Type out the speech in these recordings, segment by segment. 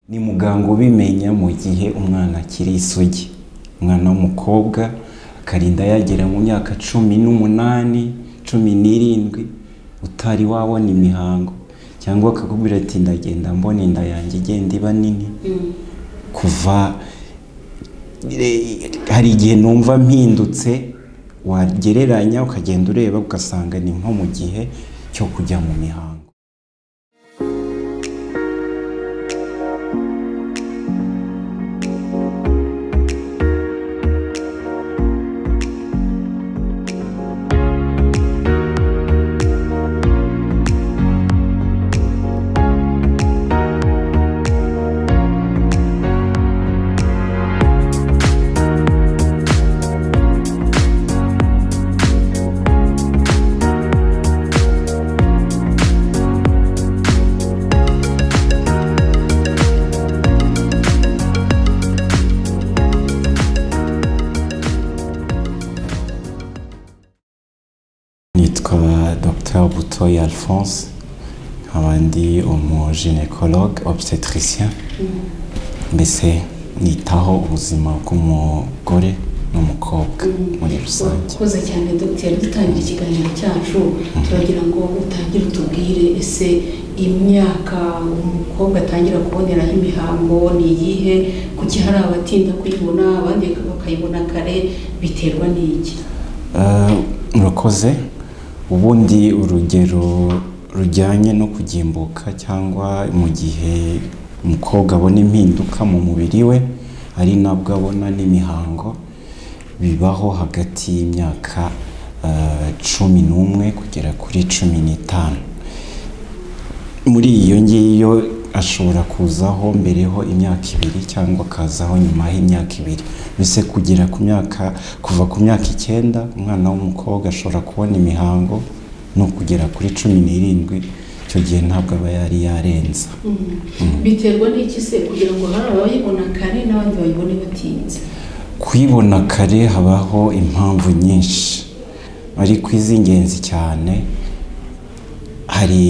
ni muganga ubimenya mu gihe umwana akiri isugi. Umwana w'umukobwa akarinda yagera mu myaka 18, 17 utari wabona imihango, cyangwa akakubwira ati ndagenda mbona inda yanjye igenda iba nini. Kuva hari igihe numva mpindutse, wagereranya ukagenda ureba ugasanga ni nko mu gihe cyo kujya mu mihango. Nitwa Dr Butoyi Alphonse, nkaba ndi umugynécologue obstétricien, mbese nitaho ubuzima bw'umugore n'umukobwa muri rusange. Koze cyane Dr. dutangira ikiganiro cyacu, turagira ngo utangire utubwire ese imyaka umukobwa atangira kuboneraho imihango ni iyihe, kuki hari abatinda kuyibona abandi bakayibona kare, biterwa n'iki? Murakoze. Ubundi urugero rujyanye no kugimbuka cyangwa mu gihe umukobwa abona impinduka mu mubiri we ari nabwo abona n'imihango, bibaho hagati y'imyaka 11 kugera kuri 15. Muri iyo ngiyo ashobora kuzaho mbereho imyaka 2 cyangwa akazaho nyuma y'imyaka 2. Bise kugera ku myaka, kuva ku myaka 9 umwana w'umukobwa ashobora kubona imihango, no kugera kuri 17 icyo gihe ntabwo aba yari yarenza. Biterwa n'iki se kugira ngo hari abayibona kare n'abandi bayibone batinze? Kuyibona kare habaho impamvu nyinshi, ariko iz'ingenzi cyane hari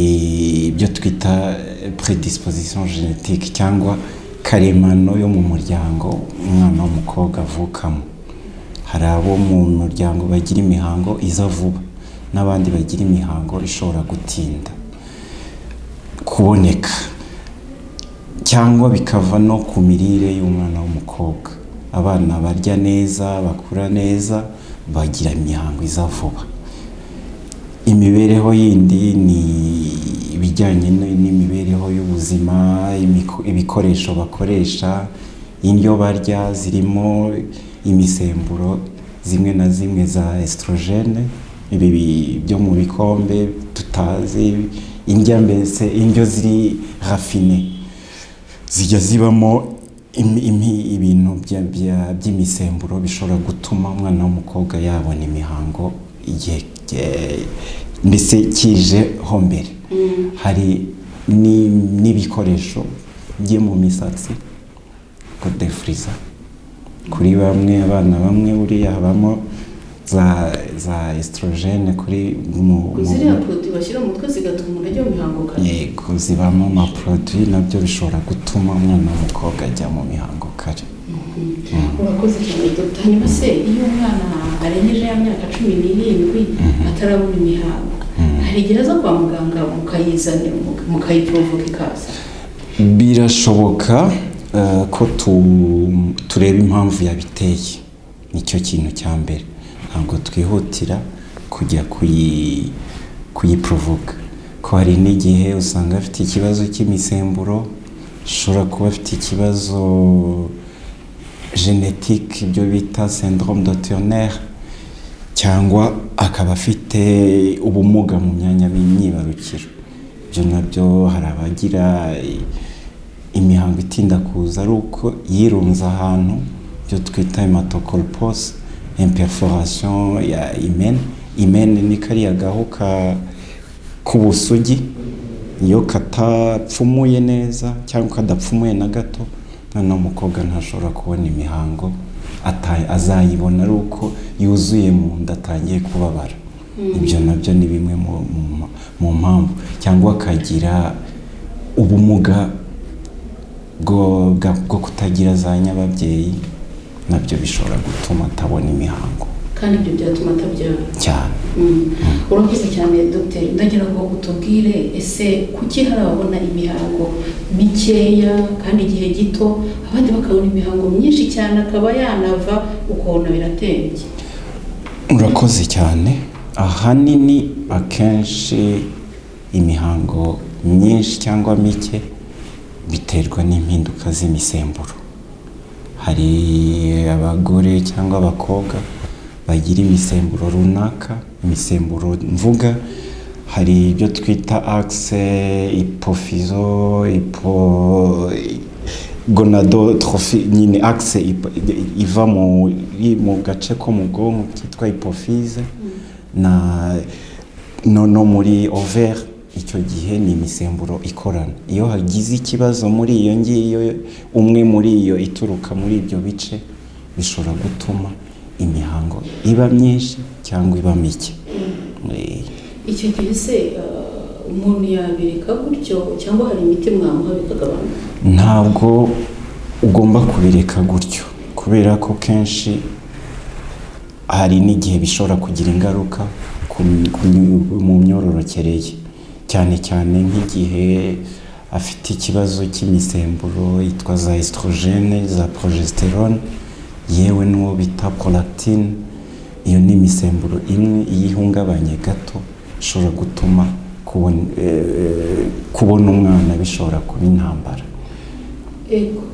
ibyo twita prédisposition génétique cyangwa karemano yo mu muryango umwana w'umukobwa avukamo. Hari abo mu muryango bagira imihango iza vuba, n'abandi bagira imihango ishobora gutinda kuboneka, cyangwa bikava no ku mirire y'umwana w'umukobwa. Abana barya neza, bakura neza, bagira imihango iza vuba. Imibereho yindi ni ibijyanye n'imibereho y'ubuzima, ibikoresho bakoresha, indyo barya zirimo imisemburo zimwe na zimwe za estrogene, ibi byo mu bikombe tutazi, mbese indyo ziri rafine zijya zibamo ibintu by'imisemburo bishobora gutuma umwana w'umukobwa yabona imihango igihe mbese kijeho mbere. Hari n'ibikoresho byo mu misatsi kodefriza, kuri bamwe abana bamwe buriya habamo za estrogene kuri ziriya produit bashyira mu mutwe zigatuma umuntu ajya mu mihango kare. Yego, zibamo amaproduit nabyo bishobora gutuma umwana w'umukobwa ajya mu mihango kare. Urakoze cyane Dr. Hanyuma se iyo umwana arengeje ya myaka 17 atarabona imihango, hari igihe aza kwa muganga mukayizanira mukayiprovoka ikaza? Birashoboka ko tureba impamvu yabiteye, nicyo kintu cya mbere. Ntabwo twihutira kujya kuyiprovoka, ko hari n'igihe usanga afite ikibazo cy'imisemburo, ashobora kuba afite ikibazo génétique, ibyo bita syndrome de Turner, cyangwa akaba afite ubumuga mu myanya y'imyibarukiro. Ibyo nabyo hari abagira imihango itinda kuza ari uko yirunze ahantu, byo twita hematocolpose, imperforation ya hymen ni kariya gahu k'ubusugi, iyo katapfumuye neza cyangwa kadapfumuye na gato, umwana w'umukobwa ntashobora kubona imihango, azayibona ari uko yuzuye mu nda atangiye kubabara. Ibyo nabyo ni bimwe mu mpamvu. Cyangwa akagira ubumuga bwo kutagira za nyababyeyi nabyo bishobora gutuma atabona imihango kandi ibyo byatuma atabyara cyane. urakoze cyane dogiteri, ndagira ngo utubwire ese kuki hari ababona imihango mikeya kandi igihe gito, abandi bakabona imihango myinshi cyane akaba yanava ukabona biratembye? Urakoze cyane. Ahanini akenshi imihango myinshi cyangwa mike biterwa n'impinduka z'imisemburo. Hari abagore cyangwa abakobwa bagira imisemburo runaka, imisemburo mvuga hari ibyo twita axe hypophyso gonadotrophy, nyine axe iva mu gace ko mu bwonko kitwa hypophyse no muri ovaire. Icyo gihe ni imisemburo ikorana. Iyo hagize ikibazo muri iyo ngiyo, umwe muri iyo ituruka muri ibyo bice, bishobora gutuma imihango iba myinshi cyangwa iba mike. Icyo gihe se umuntu yabireka gutyo cyangwa hari imiti mwamuha bikagabanuka? Ntabwo ugomba kubireka gutyo, kubera ko kenshi hari n'igihe bishobora kugira ingaruka mu myororokere ye, cyane cyane nk'igihe afite ikibazo cy'imisemburo yitwa za estrogene, za progesterone, yewe n'uwo bita prolactine. Iyo ni imisemburo imwe iyo ihungabanye gato ishobora gutuma kubona umwana bishobora kuba intambara.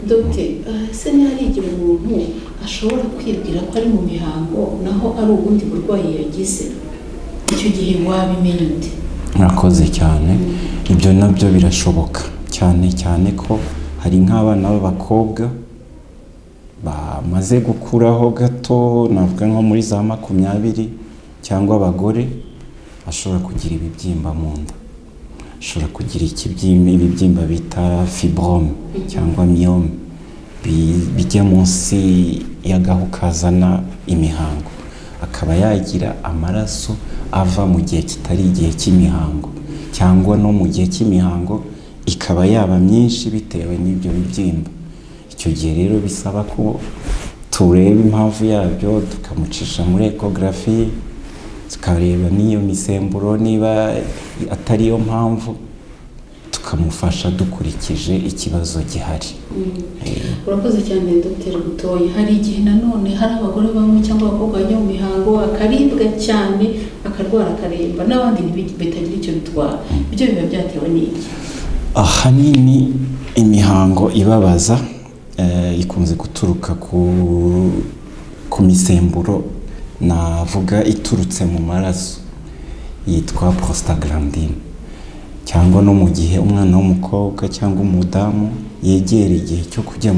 Dogiteri, ese ntihari igihe umuntu ashobora kwibwira ko ari mu mihango naho ari ubundi burwayi yagize? Icyo gihe wabimenya ute? Murakoze cyane. Ibyo nabyo birashoboka, cyane cyane ko hari nk'abana b'abakobwa bamaze gukuraho gato, navuga nko muri za 20, cyangwa abagore ashobora kugira ibibyimba mu nda, ashobora kugira ibibyimba bita fibrome cyangwa myome bijya munsi y'agahu kazana imihango, akaba yagira amaraso ava mu gihe kitari igihe cy'imihango, cyangwa no mu gihe cy'imihango ikaba yaba myinshi bitewe n'ibyo bibyimba. Icyo gihe rero bisaba ko tureba impamvu yabyo, tukamucisha muri ecography, tukareba n'iyo misemburo niba atari yo mpamvu, tukamufasha dukurikije ikibazo gihari. Urakoze cyane Dr. Butoyi. Hari igihe nanone hari abagore bamwe cyangwa abakobwa bajya mu mihango akaribwa cyane, akarwara akaremba, n'abandi bitagira icyo bitwara. Ibyo biba byatewe n'iki? Ahanini imihango ibabaza ikunze guturuka ku misemburo navuga iturutse mu maraso yitwa prostaglandine, cyangwa no mu gihe umwana w'umukobwa cyangwa umudamu yegera igihe cyo kujya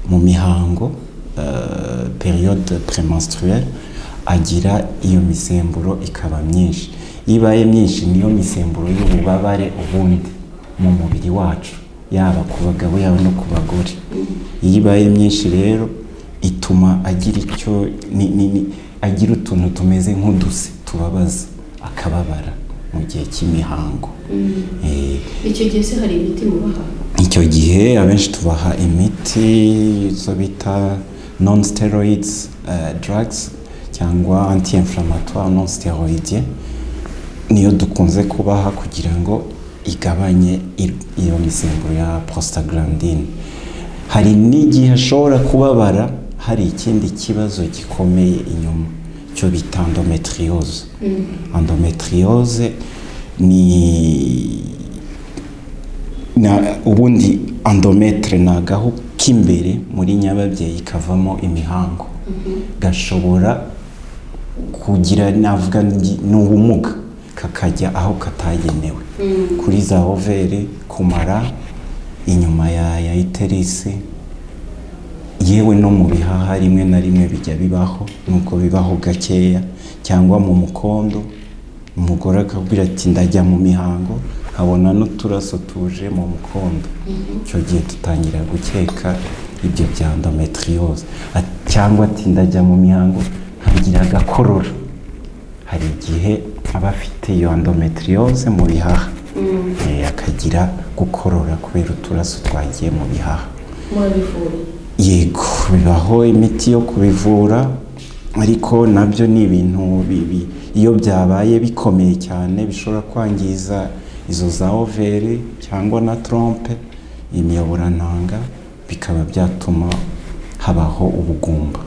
mu mihango, periode prémenstruelle, agira iyo misemburo ikaba myinshi. Ibaye myinshi niyo misemburo y'ububabare ubundi mu mubiri wacu, yaba ku bagabo yaba no ku bagore. Iyo ibaye myinshi rero ituma agira utuntu tumeze nk'uduse tubabaza, akababara mu gihe cy'imihango. Icyo gihe se hari imiti mubaha? Icyo gihe abenshi tubaha imiti zo bita non steroids drugs cyangwa anti-inflammatoire non steroidien, niyo dukunze kubaha kugira ngo igabanye iyo misemburo ya prostaglandine. Hari n'igihe ashobora kubabara hari ikindi kibazo gikomeye inyuma cyo bita endometriose. Endometriose ubundi endometre ni agahu k'imbere muri nyababyeyi kavamo imihango, gashobora kugira navuga n'ubumuga kakajya aho katagenewe, kuri za overe, kumara, inyuma ya uterus, yewe no mu bihaha rimwe na rimwe bijya bibaho, nuko bibaho gakeya, cyangwa mu mukondo umugore akabwira ati ndajya mu mihango, abona n'uturaso tuje mu mukondo. Icyo gihe tutangira gukeka ibyo bya endometriose. Cyangwa ati ndajya mu mihango nkagira agakorora. Hari igihe aba afite iyo endometriose mu bihaha, akagira gukorora kubera uturaso twagiye mu bihaha. murabivura? Yego, bibaho imiti yo kubivura, ariko nabyo ni ibintu iyo byabaye bikomeye cyane bishobora kwangiza izo za overe cyangwa na trompe, imiyoborantanga, bikaba byatuma habaho ubugumba.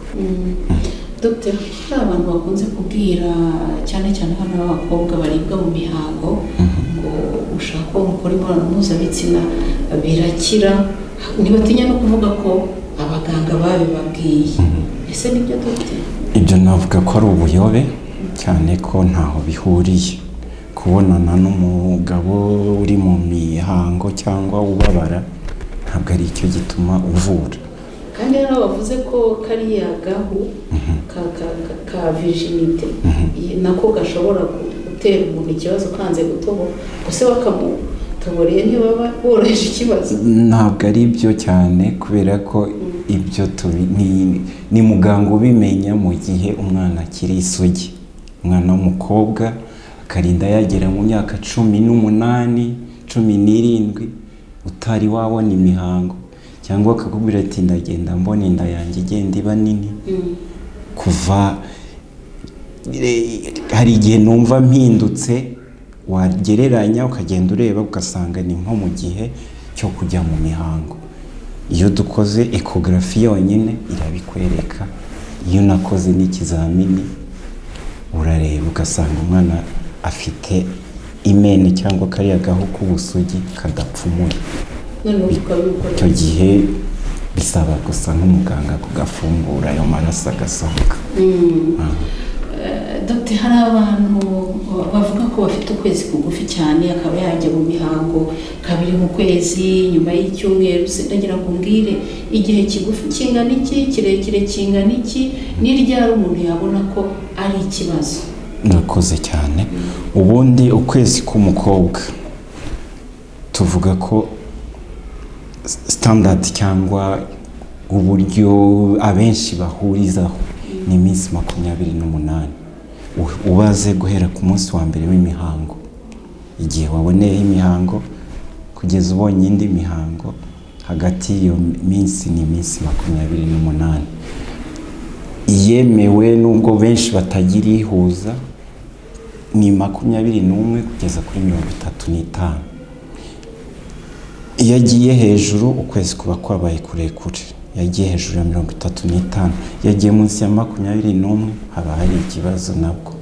Dr. hari abantu bakunze kubwira cyane cyane hano b'abakobwa baribwa mu mihango ngo ushaka ko mukora imibonano mpuzabitsina birakira, ntibatinya no kuvuga ko abaganga babibabwiye. Ese nibyo Dr.? Ibyo navuga ko ari ubuyobe, cyane ko ntaho bihuriye. Kubonana n'umugabo uri mu mihango cyangwa ubabara ntabwo ari cyo gituma uvura. Kandi hano bavuze ko kariya gahu ka virginite nako gashobora gutera umuntu ikibazo kanze gutobo, gusa bakamutoboreye ntibaba boroheje ikibazo. Ntabwo ari byo cyane, kubera ko ibyo ni muganga ubimenya mu gihe umwana akiri isugi. Umwana w'umukobwa akarinda yagera mu myaka 18, 17 utari wabona imihango, cyangwa akakubwira ati ndagenda mbona inda yanjye igenda iba nini. Kuva hari igihe numva mpindutse, wagereranya ukagenda ureba ugasanga ni nko mu gihe cyo kujya mu mihango. Iyo dukoze ekogarafi yonyine irabikwereka, iyo nakoze n'ikizamini urareba ugasanga umwana afite imeni cyangwa kariya gahu k'ubusugi kadapfumuye. Icyo gihe bisaba gusa nk'umuganga kugafungura ayo maraso agasohoka. Dr. hari abantu bavuga ko bafite ukwezi kugufi cyane, akaba yajya mu mihango kabiri mu kwezi nyuma y'icyumweru. Ndagira ngo mbwire igihe kigufi kingana iki, kirekire kingana iki, n'iryari umuntu yabona ko ari ikibazo? Murakoze cyane. Ubundi ukwezi k'umukobwa tuvuga ko standard cyangwa uburyo abenshi bahurizaho ni iminsi 28. Ubaze guhera ku munsi wa mbere w'imihango, igihe waboneye imihango kugeza ubonye indi mihango, hagati y'iyo minsi ni iminsi 28. Iyemewe nubwo benshi batagira ihuza ni 21 kugeza kuri 35. Iyo agiye hejuru ukwezi kuba kwabaye kurekure. Yagiye hejuru ya 35, yagiye munsi ya 21 haba hari ikibazo nabwo.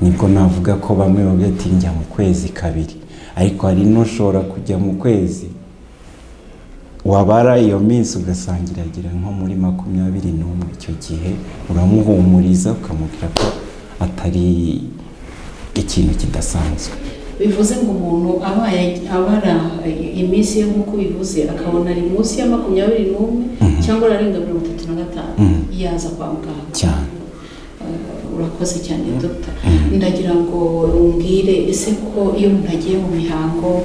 Nibwo navuga ko bamwe bagati njya mu kwezi kabiri, ariko hari n'ushobora kujya mu kwezi wabara iyo minsi ugasangira agira nko muri 21. Icyo gihe uramuhumuriza ukamubwira ko atari ikintu kidasanzwe. Bivuze ngo umuntu abara iminsi yo nk'uko bivuze akabona ari munsi ya 21 cyangwa ararenga 35 yaza kwa muganga cyane. Urakoze cyane Dr. Ndagira ngo umbwire ese ko iyo umuntu agiye mu mihango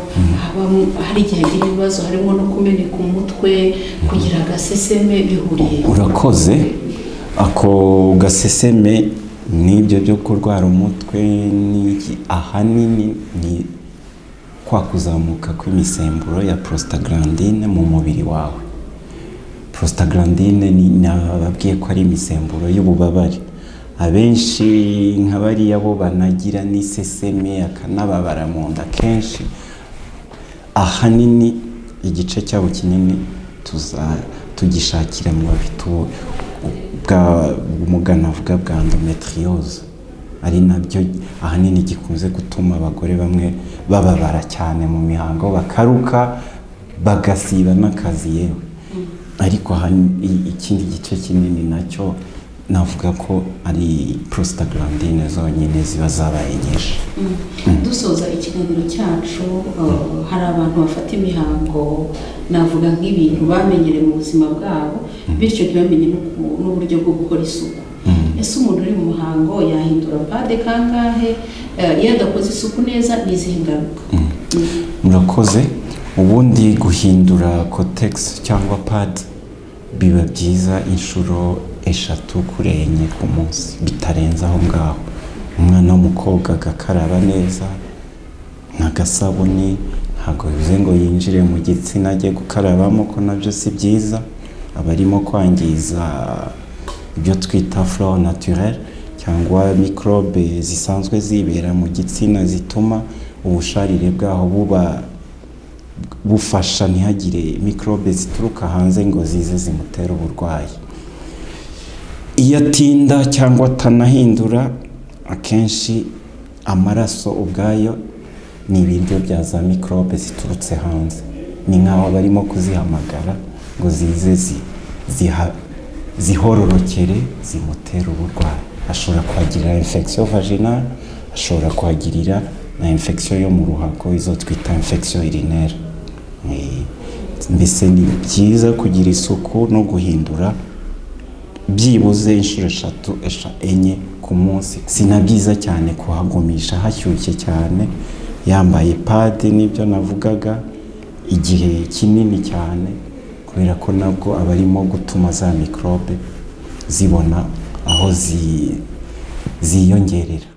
hari igihe agira ibibazo harimo no kumeneka umutwe, kugira agaseseme, bihuriye? Urakoze. Ako gaseseme n'ibyo byo kurwara umutwe ahanini ni kwa kuzamuka kw'imisemburo ya prostaglandine mu mubiri wawe. Prostaglandine nababwiye ko ari imisemburo y'ububabare. Abenshi nk'abariya bo banagira n'iseseme akanababara mu nda kenshi. Ahanini igice cyabo kinini tugishakira mu bafite umugana avuga bwa endometriose, ari nabyo ahanini gikunze gutuma abagore bamwe bababara cyane mu mihango, bakaruka bagasiba n'akazi yewe. Ariko ikindi gice kinini nacyo navuga ko ari prostaglandine zonyine ziba zabaye nyinshi. Dusoza ikiganiro cyacu, hari abantu bafata imihango navuga nk'ibintu bamenyereye mu buzima bwabo, bityo ntibamenye n'uburyo bwo gukora isuku. Ese umuntu uri mu muhango yahindura pade kangahe? Iyo adakoze isuku neza n'izihe ngaruka? Murakoze. Ubundi guhindura kotegisi cyangwa padi biba byiza inshuro 3 kuri 4 ku munsi, bitarenze aho ngaho. Umwana w'umukobwa agakaraba neza n'agasabuni, ntabwo bivuze ngo yinjire mu gitsina ajye gukarabamo, ko nabyo si byiza, aba arimo kwangiza ibyo twita flore naturelle cyangwa microbe zisanzwe zibera mu gitsina zituma ubusharire bwaho bufasha ntihagire microbe zituruka hanze ngo zize zimutere uburwayi. Iyo atinda cyangwa atanahindura, akenshi amaraso ubwayo ni ibiryo bya za microbe ziturutse hanze, ni nk'aho barimo kuzihamagara ngo zize zihororokere zimutere uburwayi. Ashobora kuhagirira infection vaginale, ashobora kuhagirira na infection yo mu ruhago, izo twita infection urinaire. Mbese ni byiza kugira isuku no guhindura byibuze inshuro 3-4 ku munsi. Si na byiza cyane kuhagumisha hashyushye cyane, yambaye padi n'ibyo navugaga igihe kinini cyane, kubera ko nabwo aba arimo gutuma za microbe zibona aho ziyongerera.